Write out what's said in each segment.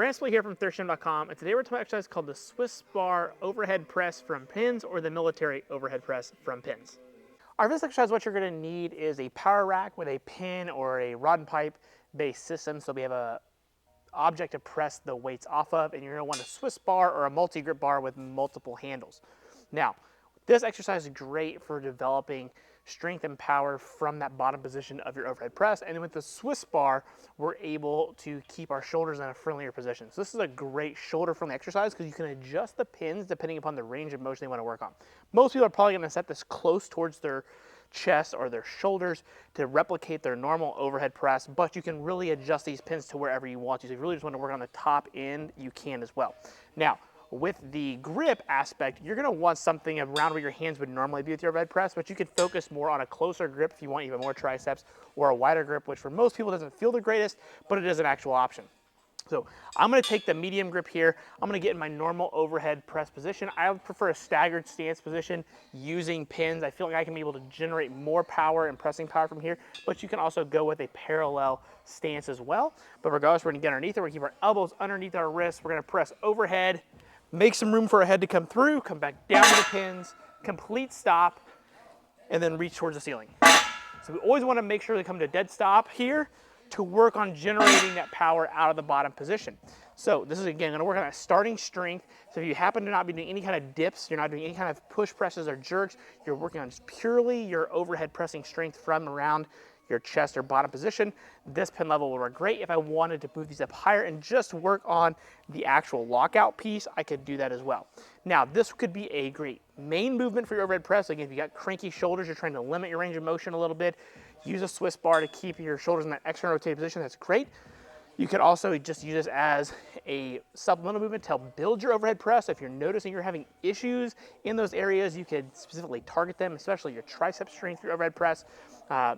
Ransley here from thirstgym.com, and today we're talking about an exercise called the Swiss bar overhead press from pins, or the military overhead press from pins. For this exercise, what you're going to need is a power rack with a pin or a rod and pipe based system. So we have a object to press the weights off of, and you're going to want a Swiss bar or a multi-grip bar with multiple handles. Now, this exercise is great for developing strength and power from that bottom position of your overhead press. And with the Swiss bar, we're able to keep our shoulders in a friendlier position. So this is a great shoulder-friendly exercise because you can adjust the pins depending upon the range of motion they want to work on. Most people are probably going to set this close towards their chest or their shoulders to replicate their normal overhead press, but you can really adjust these pins to wherever you want to. So if you really just want to work on the top end, you can as well. Now, with the grip aspect, you're going to want something around where your hands would normally be with your overhead press, but you could focus more on a closer grip if you want even more triceps, or a wider grip, which for most people doesn't feel the greatest, but it is an actual option. So I'm going to take the medium grip here. I'm going to get in my normal overhead press position. I would prefer a staggered stance position using pins. I feel like I can be able to generate more power and pressing power from here, but you can also go with a parallel stance as well. But regardless, we're going to get underneath it. We're going to keep our elbows underneath our wrists. We're going to press overhead, make some room for our head to come through, come back down to the pins, complete stop, and then reach towards the ceiling. So we always want to make sure to come to dead stop here to work on generating that power out of the bottom position. So this is, again, going to work on that starting strength. So if you happen to not be doing any kind of dips, you're not doing any kind of push presses or jerks, you're working on just purely your overhead pressing strength from around your chest or bottom position, this pin level will work great. If I wanted to move these up higher and just work on the actual lockout piece, I could do that as well. Now, this could be a great main movement for your overhead press. Again, if you got cranky shoulders, you're trying to limit your range of motion a little bit, use a Swiss bar to keep your shoulders in that external rotated position. That's great. You could also just use this as a supplemental movement to help build your overhead press. If you're noticing you're having issues in those areas, you could specifically target them, especially your tricep strength, your overhead press.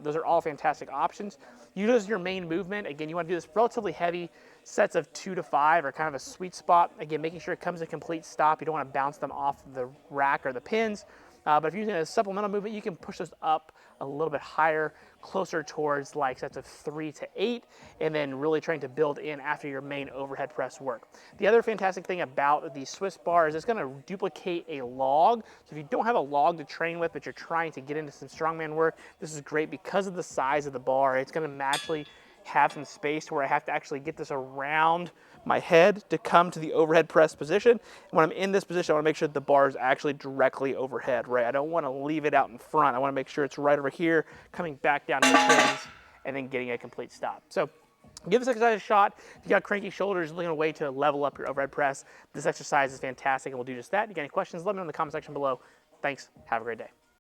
Those are all fantastic options. Use it as your main movement. Again, you want to do this relatively heavy sets of 2 to 5 are kind of a sweet spot. Again, making sure it comes to complete stop. You don't want to bounce them off the rack or the pins. But if you're using a supplemental movement, you can push those up a little bit higher, closer towards like sets of 3 to 8, and then really trying to build in after your main overhead press work. The other fantastic thing about the Swiss bar is it's going to duplicate a log. So if you don't have a log to train with, but you're trying to get into some strongman work, this is great because of the size of the bar. It's going to naturally have some space to where I have to actually get this around my head to come to the overhead press position. And when I'm in this position, I want to make sure that the bar is actually directly overhead, right? I don't want to leave it out in front. I want to make sure it's right over here, coming back down to the pins, and then getting a complete stop. So give this exercise a shot. If you got cranky shoulders, looking at a way to level up your overhead press, this exercise is fantastic and will do just that. If you got any questions, let me know in the comment section below. Thanks. Have a great day.